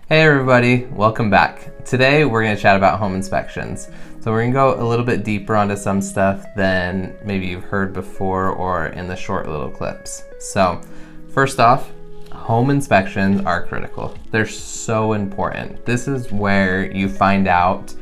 Hey everybody, welcome back. Today we're going to chat about home inspections. So we're going to go a little bit deeper onto some stuff than maybe you've heard before or in the short little clips. So first off, home inspections are critical. They're so important. This is where you find out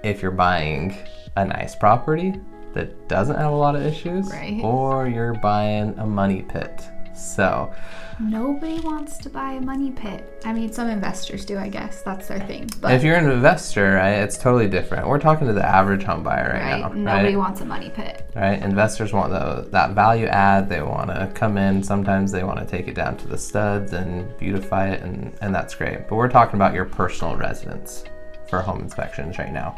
if you're buying a nice property that doesn't have a lot of issues, right, or you're buying a money pit. So nobody wants to buy a money pit. I mean, some investors do, I guess. That's their thing. But if you're an investor, right, it's totally different. We're talking to the average home buyer right now. Nobody wants a money pit. Right? Investors want that value add. They want to come in. Sometimes they want to take it down to the studs and beautify it, and that's great. But we're talking about your personal residence for home inspections right now.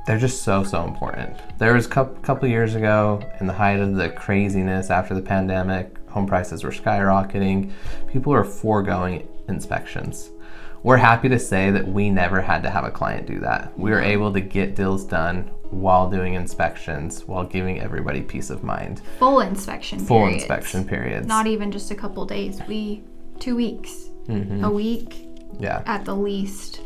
They're just so important. There was a couple years ago, in the height of the craziness after the pandemic, home prices were skyrocketing. People were foregoing inspections. We're happy to say that we never had to have a client do that. We were able to get deals done while doing inspections, while giving everybody peace of mind. Full inspection periods. Not even just a couple days. 2 weeks, a week, at the least.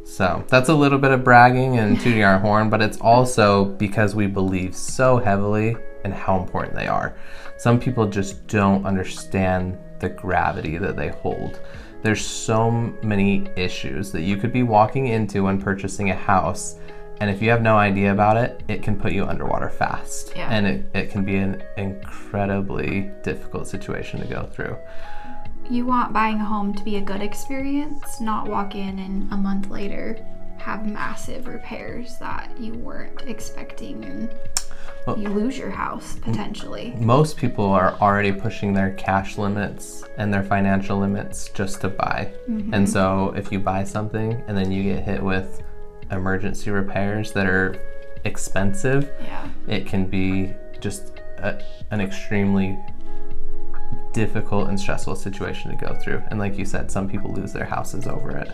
So that's a little bit of bragging and tooting our horn, but it's also because we believe so heavily in how important they are. Some people just don't understand the gravity that they hold. There's so many issues that you could be walking into when purchasing a house, and if you have no idea about it, it can put you underwater fast. Yeah. And it can be an incredibly difficult situation to go through. You want buying a home to be a good experience, not walk in and a month later have massive repairs that you weren't expecting and you lose your house potentially. Most people are already pushing their cash limits and their financial limits just to buy. And so if you buy something and then you get hit with emergency repairs that are expensive, it can be just an extremely difficult and stressful situation to go through. And like you said, some people lose their houses over it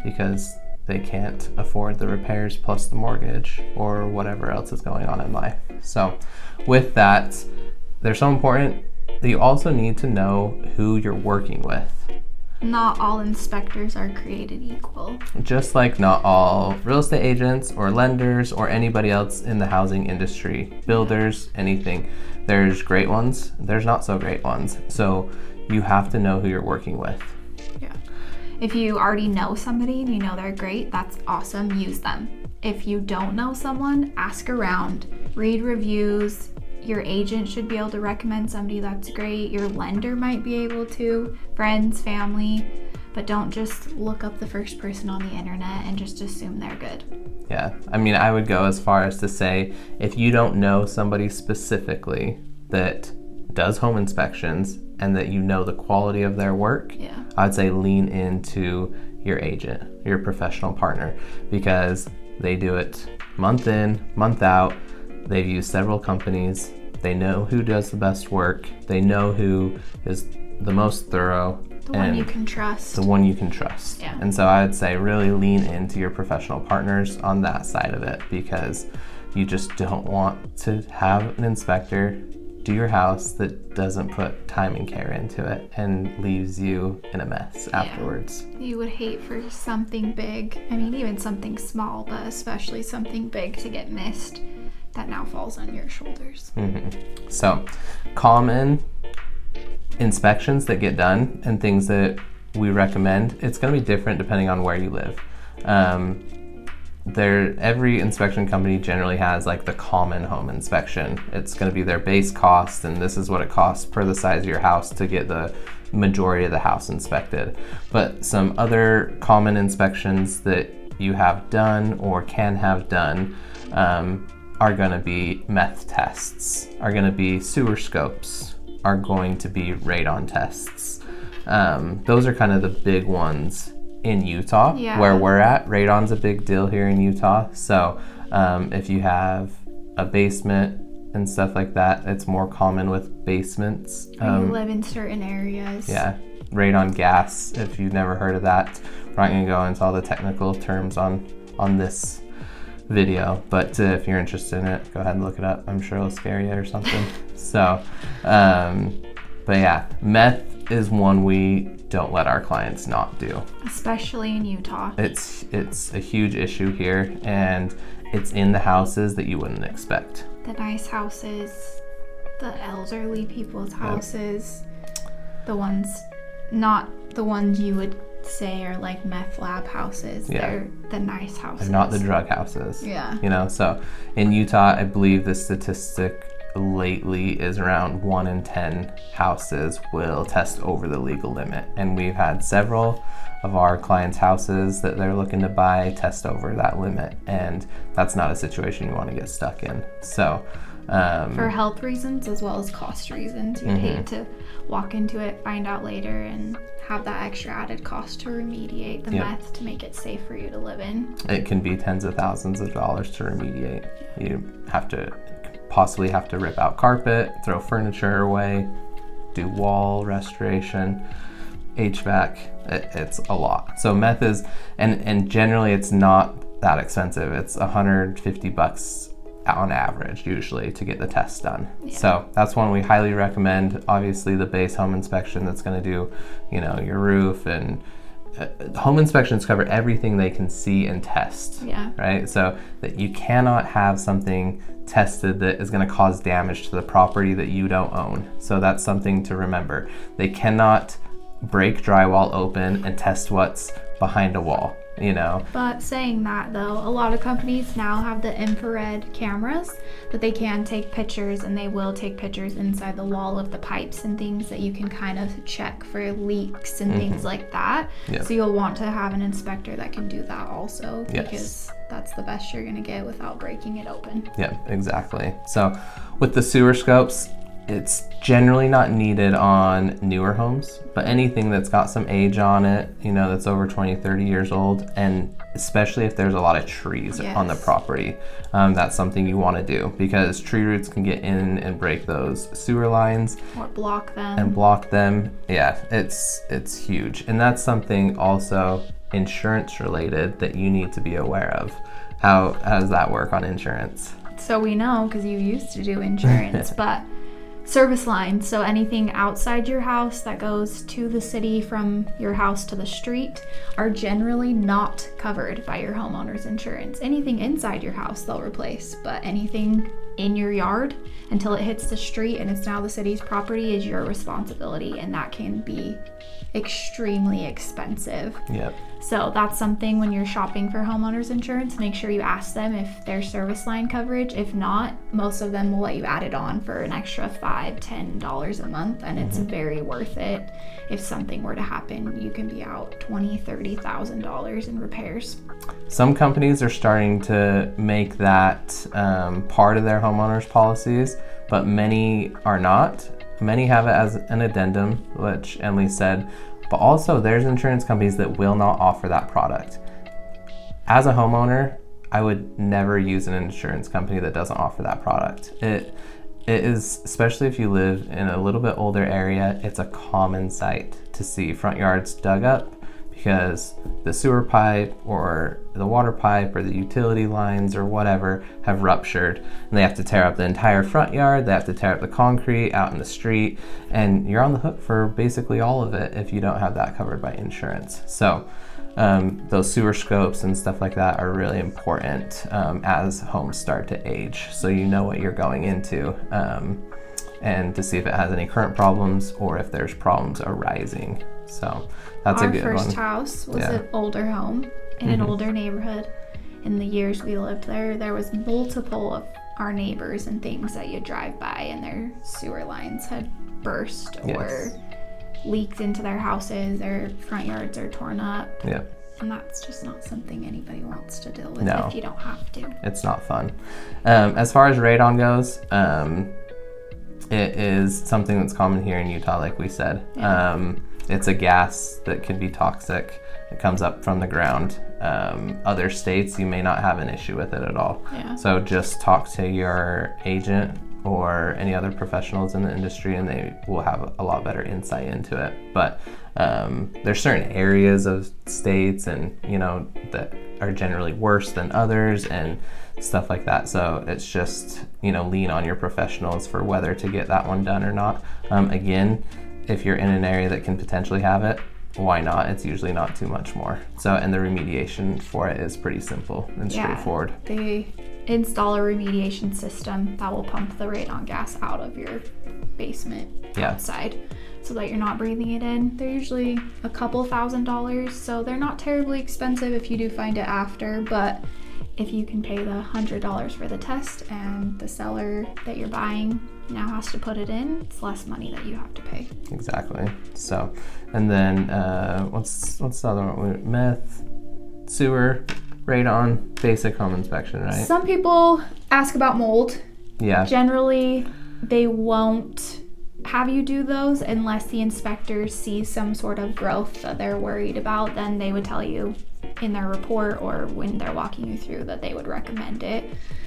because they can't afford the repairs plus the mortgage or whatever else is going on in life. So with that, they're so important that you also need to know who you're working with. Not all inspectors are created equal. Just like not all real estate agents or lenders or anybody else in the housing industry, builders, anything. There's great ones, there's not so great ones. So you have to know who you're working with. Yeah. If you already know somebody and you know they're great, that's awesome, use them. If you don't know someone, ask around, read reviews. Your agent should be able to recommend somebody that's great. Your lender might be able to, friends, family, but don't just look up the first person on the internet and just assume they're good. Yeah, I mean, I would go as far as to say, if you don't know somebody specifically that does home inspections and that you know the quality of their work, I'd say lean into your agent, your professional partner, because they do it month in, month out. They've used several companies. They know who does the best work. They know who is the most thorough. The one you can trust. The one you can trust. Yeah. And so I would say really lean into your professional partners on that side of it, because you just don't want to have an inspector do your house that doesn't put time and care into it and leaves you in a mess afterwards. You would hate for something big, I mean even something small, but especially something big to get missed that now falls on your shoulders. So common inspections that get done and things that we recommend, it's going to be different depending on where you live. Every inspection company generally has like the common home inspection. It's going to be their base cost, and this is what it costs per the size of your house to get the majority of the house inspected. But some other common inspections that you have done or can have done are going to be meth tests, are going to be sewer scopes, are going to be radon tests. Those are kind of the big ones in Utah, where we're at. Radon's a big deal here in Utah. So if you have a basement and stuff like that, it's more common with basements. Or you live in certain areas. Yeah, radon gas, if you've never heard of that. We're not going to go into all the technical terms on this video, but if you're interested in it, go ahead and look it up. I'm sure it'll scare you or something. So but yeah, meth is one we don't let our clients not do. Especially in Utah. It's a huge issue here, and it's in the houses that you wouldn't expect. The nice houses, the elderly people's houses, the ones, not the ones you would say are like meth lab houses. Yeah. They're the nice houses. They're not the drug houses. Yeah. You know, so in Utah, I believe the statistic lately is around 1 in 10 houses will test over the legal limit. And we've had several of our clients' houses that they're looking to buy test over that limit. And that's not a situation you want to get stuck in. So, for health reasons as well as cost reasons, you'd hate to walk into it, find out later, and have that extra added cost to remediate the meth to make it safe for you to live in. It can be tens of thousands of dollars to remediate. You possibly have to rip out carpet, throw furniture away, do wall restoration, HVAC. It's a lot. So meth is, and generally it's not that expensive. It's $150 on average usually to get the test done. So that's one we highly recommend. Obviously the base home inspection that's going to do, you know, your roof, and home inspections cover everything they can see and test. Right? So that you cannot have something tested that is going to cause damage to the property that you don't own. So that's something to remember. They cannot break drywall open and test what's behind a wall, you know. But saying that though, a lot of companies now have the infrared cameras that they can take pictures, and they will take pictures inside the wall of the pipes and things that you can kind of check for leaks and things like that. So you'll want to have an inspector that can do that also, because that's the best you're going to get without breaking it open. Yeah, exactly. So with the sewer scopes, it's generally not needed on newer homes, but anything that's got some age on it, you know, that's over 20, 30 years old, and especially if there's a lot of trees on the property, that's something you want to do, because tree roots can get in and break those sewer lines. Or block them. Yeah, it's huge. And that's something also insurance related that you need to be aware of. How does that work on insurance? So we know, because you used to do insurance, but service lines, so anything outside your house that goes to the city from your house to the street, are generally not covered by your homeowner's insurance. Anything inside your house they'll replace, but anything in your yard until it hits the street and it's now the city's property is your responsibility, and that can be extremely expensive. So that's something when you're shopping for homeowners insurance, make sure you ask them if there's service line coverage. If not, most of them will let you add it on for an extra $5-10 a month, and it's very worth it. If something were to happen, you can be out $20,000-$30,000 in repairs. Some companies are starting to make that part of their homeowners policies, but many are not. Many have it as an addendum, which Emily said, but also there's insurance companies that will not offer that product. As a homeowner, I would never use an insurance company that doesn't offer that product. It is, especially if you live in a little bit older area, it's a common sight to see front yards dug up because the sewer pipe or the water pipe or the utility lines or whatever have ruptured, and they have to tear up the entire front yard. They have to tear up the concrete out in the street, and you're on the hook for basically all of it if you don't have that covered by insurance. So those sewer scopes and stuff like that are really important as homes start to age, so you know what you're going into, and to see if it has any current problems or if there's problems arising. So that's a good one. Our first house was an older home in an older neighborhood. In the years we lived there, there was multiple of our neighbors and things that you drive by, and their sewer lines had burst or leaked into their houses. Their front yards are torn up. And that's just not something anybody wants to deal with if you don't have to. It's not fun. As far as radon goes, it is something that's common here in Utah, like we said. It's a gas that can be toxic. It comes up from the ground. Other states, you may not have an issue with it at all. So just talk to your agent or any other professionals in the industry, and they will have a lot better insight into it. But there's certain areas of states, and that are generally worse than others and stuff like that. So it's just lean on your professionals for whether to get that one done or not. Again, if you're in an area that can potentially have it, why not? It's usually not too much more. So, and the remediation for it is pretty simple and straightforward. They install a remediation system that will pump the radon gas out of your basement outside so that you're not breathing it in. They're usually a couple $1,000s, so they're not terribly expensive if you do find it after, but if you can pay the $100 for the test and the seller that you're buying now has to put it in, it's less money that you have to pay. Exactly. So, and then what's the other one? Meth, sewer, radon, basic home inspection, right? Some people ask about mold. Yeah. Generally, they won't have you do those unless the inspector sees some sort of growth that they're worried about. Then they would tell you in their report or when they're walking you through that they would recommend it.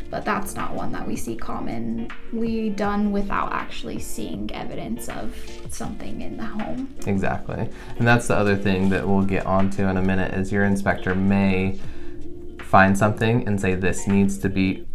But that's not one that we see commonly done without actually seeing evidence of something in the home. Exactly. And that's the other thing that we'll get onto in a minute is your inspector may find something and say this needs to be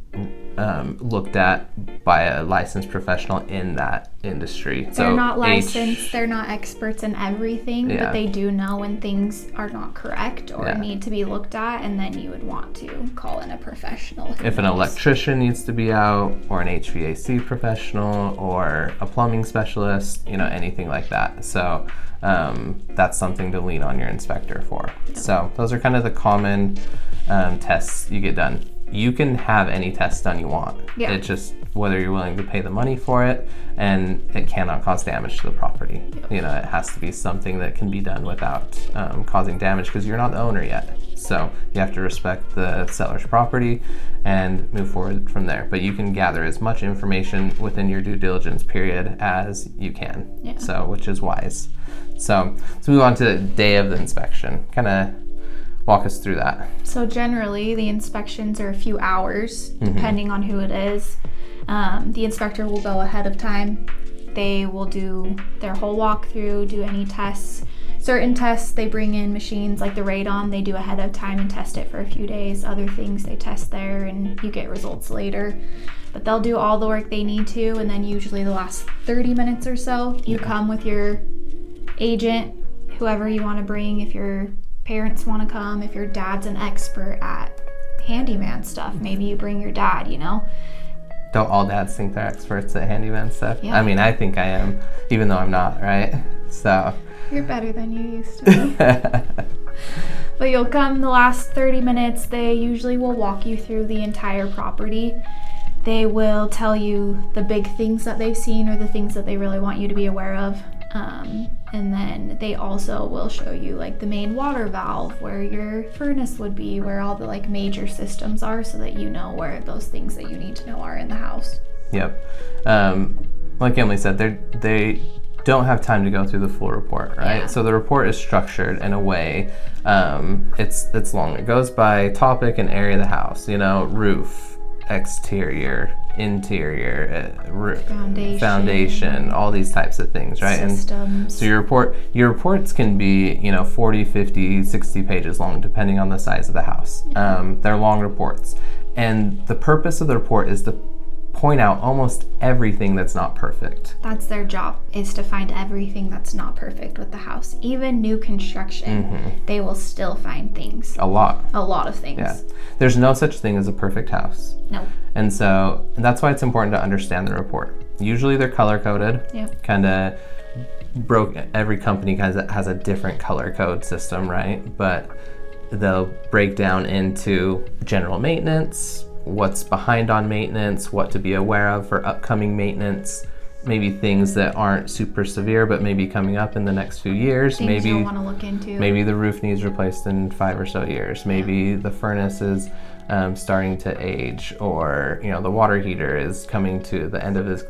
looked at by a licensed professional in that industry. They're not licensed, they're not experts in everything, but they do know when things are not correct or need to be looked at, and then you would want to call in a professional. If an electrician needs to be out, or an HVAC professional, or a plumbing specialist, anything like that. So that's something to lean on your inspector for. Yep. So those are kind of the common tests you get done. You can have any test done you want. Yeah. It's just whether you're willing to pay the money for it, and it cannot cause damage to the property. Yep. It has to be something that can be done without causing damage because you're not the owner yet. So you have to respect the seller's property and move forward from there. But you can gather as much information within your due diligence period as you can. Yeah. So, which is wise. So let's move on to the day of the inspection. Kind of walk us through that. So generally, the inspections are a few hours, depending on who it is. The inspector will go ahead of time. They will do their whole walkthrough, do any tests. Certain tests, they bring in machines like the radon, they do ahead of time and test it for a few days. Other things, they test there and you get results later. But they'll do all the work they need to, and then usually the last 30 minutes or so, you come with your agent, whoever you want to bring, if your parents want to come, if your dad's an expert at handyman stuff, maybe you bring your dad, Don't all dads think they're experts at handyman stuff? Yeah. I mean, I think I am, even though I'm not, right? So you're better than you used to be. But you'll come the last 30 minutes. They usually will walk you through the entire property. They will tell you the big things that they've seen or the things that they really want you to be aware of. And then they also will show you like the main water valve, where your furnace would be, where all the like major systems are, so that you know where those things that you need to know are in the house. Yep. Like Emily said, they don't have time to go through the full report, right? Yeah. So the report is structured in a way, it's long. It goes by topic and area of the house, roof, exterior, interior, foundation, all these types of things, right? Systems. And so your reports can be 40, 50, 60 pages long depending on the size of the house. They're long reports, and the purpose of the report is to point out almost everything that's not perfect. That's their job, is to find everything that's not perfect with the house. Even new construction, they will still find things. A lot of things. Yeah. There's no such thing as a perfect house. No. And so that's why it's important to understand the report. Usually they're color coded. Yep. Kind of every company has a different color code system, right? But they'll break down into general maintenance, what's behind on maintenance, what to be aware of for upcoming maintenance, maybe things that aren't super severe but maybe coming up in the next few years. Things maybe you'll want to look into. Maybe the roof needs replaced in 5 or so years. Maybe the furnace is starting to age, or the water heater is coming to the end of its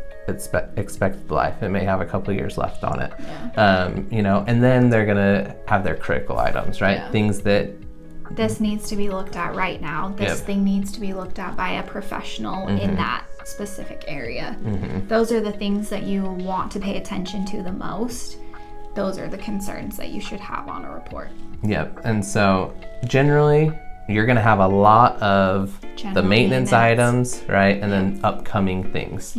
expected life. It may have a couple of years left on it. Yeah. And then they're gonna have their critical items, right? Yeah. Things that this needs to be looked at right now. This thing needs to be looked at by a professional in that specific area. Those are the things that you want to pay attention to the most. Those are the concerns that you should have on a report. Yep. And so generally you're going to have a lot of the maintenance items, right? And then upcoming things.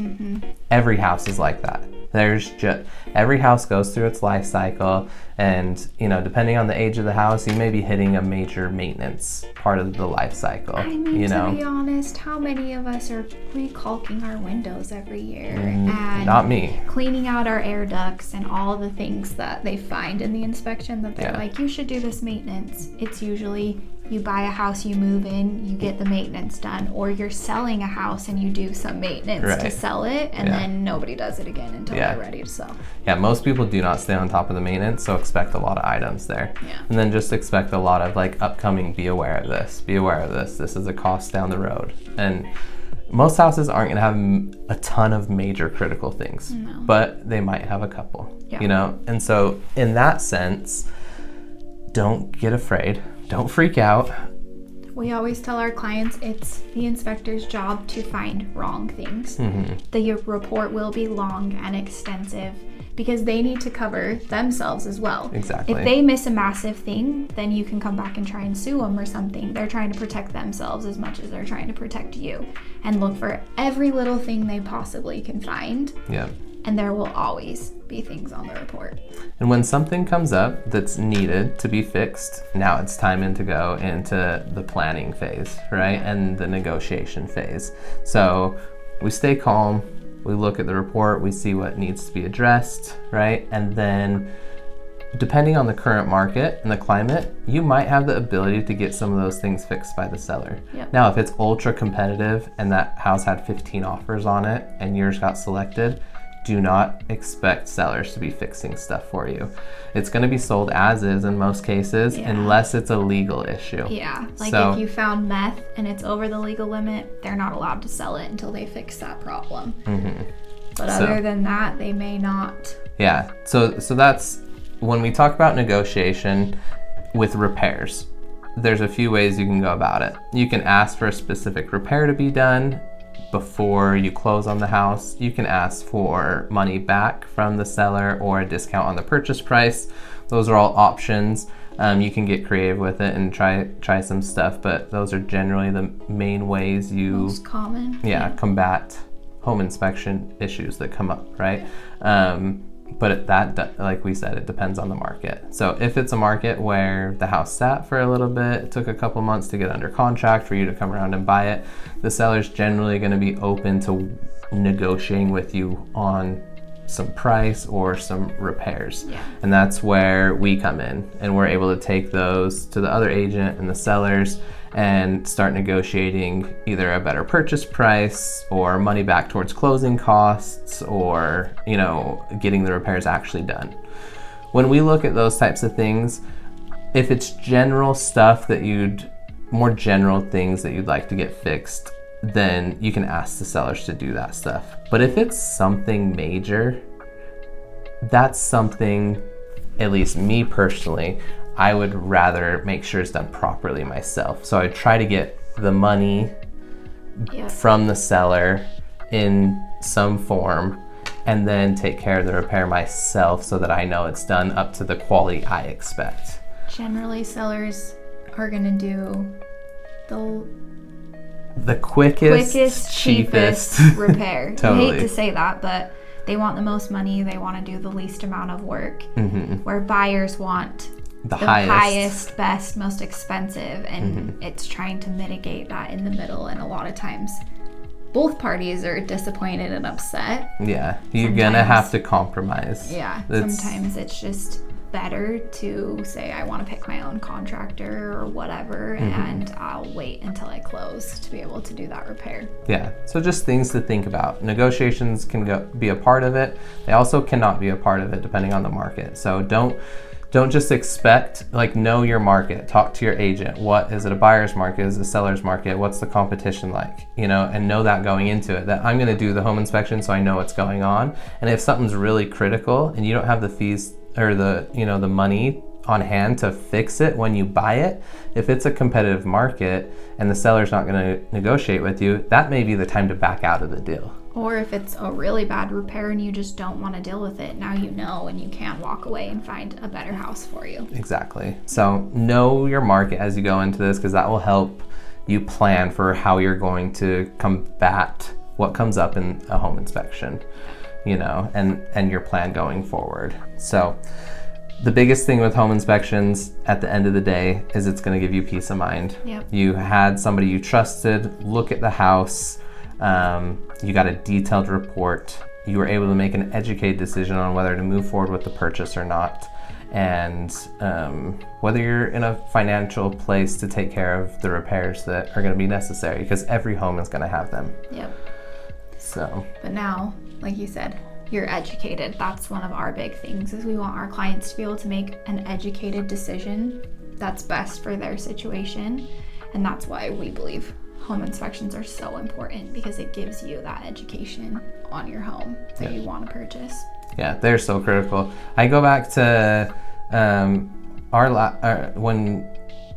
Every house is like that. There's just, every house goes through its life cycle, and depending on the age of the house, you may be hitting a major maintenance part of the life cycle. I mean, to be honest, how many of us are recaulking our windows every year and not me, cleaning out our air ducts and all the things that they find in the inspection that they're like, you should do this maintenance? It's usually you buy a house, you move in, you get the maintenance done, or you're selling a house and you do some maintenance to sell it, and then nobody does it again until they're ready to sell. Yeah, most people do not stay on top of the maintenance, so expect a lot of items there. Yeah. And then just expect a lot of like upcoming, be aware of this, this is a cost down the road. And most houses aren't going to have a ton of major critical things, but they might have a couple, And so in that sense, don't get afraid. Don't freak out. We always tell our clients it's the inspector's job to find wrong things. The report will be long and extensive because they need to cover themselves as well. Exactly. If they miss a massive thing, then you can come back and try and sue them or something. They're trying to protect themselves as much as they're trying to protect you, and look for every little thing they possibly can find. Yeah. And there will always be things on the report. And when something comes up that's needed to be fixed, now it's time to go into the planning phase, right? And the negotiation phase. So we stay calm, we look at the report, we see what needs to be addressed, right? And then depending on the current market and the climate, you might have the ability to get some of those things fixed by the seller. Yep. Now, if it's ultra competitive and that house had 15 offers on it and yours got selected, do not expect sellers to be fixing stuff for you. It's going to be sold as is in most cases, unless it's a legal issue. Yeah, like if you found meth and it's over the legal limit, they're not allowed to sell it until they fix that problem. But other than that, they may not. Yeah, so that's when we talk about negotiation with repairs. There's a few ways you can go about it. You can ask for a specific repair to be done before you close on the house. You can ask for money back from the seller or a discount on the purchase price. Those are all options. You can get creative with it and try some stuff, but those are generally the main ways you most common combat home inspection issues that come up, right? But that, like we said, it depends on the market. So if it's a market where the house sat for a little bit, it took a couple months to get under contract for you to come around and buy it, the seller's generally going to be open to negotiating with you on some price or some repairs. And that's where we come in, and we're able to take those to the other agent and the sellers and start negotiating either a better purchase price or money back towards closing costs, or getting the repairs actually done. When we look at those types of things, if it's general stuff more general things that you'd like to get fixed, then you can ask the sellers to do that stuff. But if it's something major, that's something, at least me personally, I would rather make sure it's done properly myself. So I try to get the money from the seller in some form, and then take care of the repair myself so that I know it's done up to the quality I expect. Generally, sellers are going to do the quickest, cheapest repair. Totally. I hate to say that, but they want the most money. They want to do the least amount of work. Where buyers want the highest, best, most expensive, and it's trying to mitigate that in the middle. And a lot of times, both parties are disappointed and upset. Yeah, you're gonna have to compromise. Yeah, sometimes it's just better to say, I want to pick my own contractor or whatever, and I'll wait until I close to be able to do that repair. Yeah, so just things to think about. Negotiations can be a part of it. They also cannot be a part of it depending on the market. So don't just expect, know your market. Talk to your agent. What is it, a buyer's market? Is it a seller's market? What's the competition like? And know that going into it, that I'm going to do the home inspection so I know what's going on. And if something's really critical and you don't have the fees or the money on hand to fix it when you buy it, if it's a competitive market and the seller's not going to negotiate with you, that may be the time to back out of the deal. Or if it's a really bad repair and you just don't want to deal with it, now you know, and you can walk away and find a better house for you. Exactly. So know your market as you go into this, because that will help you plan for how you're going to combat what comes up in a home inspection. you know, and your plan going forward. So the biggest thing with home inspections at the end of the day is it's going to give you peace of mind. Yep. You had somebody you trusted look at the house. You got a detailed report. You were able to make an educated decision on whether to move forward with the purchase or not. And whether you're in a financial place to take care of the repairs that are going to be necessary, because every home is going to have them. Yep. So. But now, like you said, you're educated. That's one of our big things, is we want our clients to be able to make an educated decision that's best for their situation. And that's why we believe home inspections are so important, because it gives you that education on your home that you want to purchase. Yeah, they're so critical. I go back to when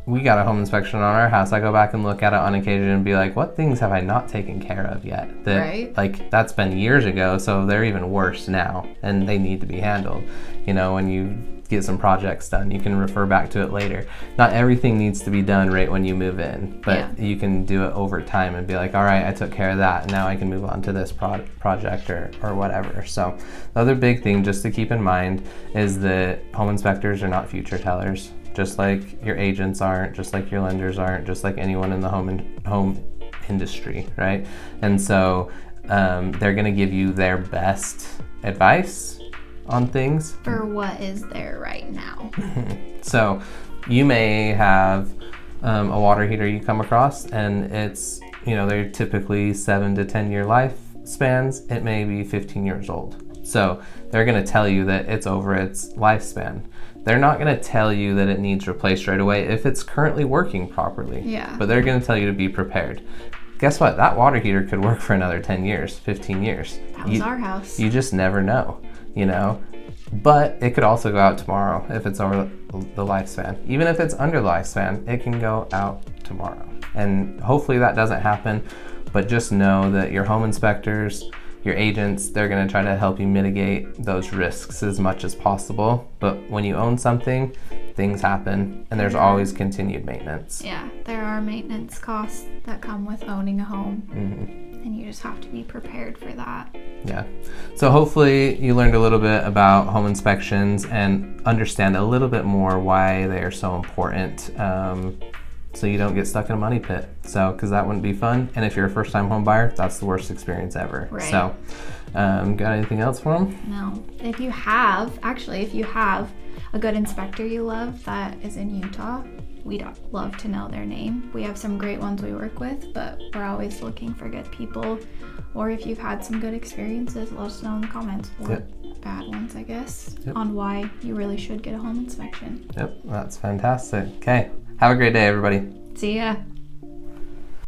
we got a home inspection on our house, I go back and look at it on occasion and be like, what things have I not taken care of yet? That, right. Like, that's been years ago, so they're even worse now, and they need to be handled. You know, when you get some projects done, you can refer back to it later. Not everything needs to be done right when you move in, but you can do it over time and be like, all right, I took care of that, and now I can move on to this project or whatever. So the other big thing just to keep in mind is that home inspectors are not future tellers. Just like your agents aren't, just like your lenders aren't, just like anyone in the home industry, right? And so they're going to give you their best advice on things for what is there right now. So you may have a water heater you come across, and it's, you know, they're typically 7 to 10 year lifespans. It may be 15 years old. So they're going to tell you that it's over its lifespan. They're not going to tell you that it needs replaced right away if it's currently working properly. Yeah. But they're going to tell you to be prepared. Guess what? That water heater could work for another 10 years, 15 years. That was our house. You just never know, you know? But it could also go out tomorrow if it's over the lifespan. Even if it's under the lifespan, it can go out tomorrow. And hopefully that doesn't happen. But just know that your home inspectors, your agents, they're going to try to help you mitigate those risks as much as possible. But when you own something, things happen, and there's always continued maintenance. Yeah, there are maintenance costs that come with owning a home, and you just have to be prepared for that. Yeah. So hopefully you learned a little bit about home inspections and understand a little bit more why they are so important. So you don't get stuck in a money pit. So, because that wouldn't be fun. And if you're a first-time home buyer, that's the worst experience ever. Right. So, got anything else for them? No. If you have a good inspector you love that is in Utah, we'd love to know their name. We have some great ones we work with, but we're always looking for good people. Or if you've had some good experiences, let us know in the comments. Or bad ones, I guess, on why you really should get a home inspection. Yep, that's fantastic. Okay. Have a great day, everybody. See ya.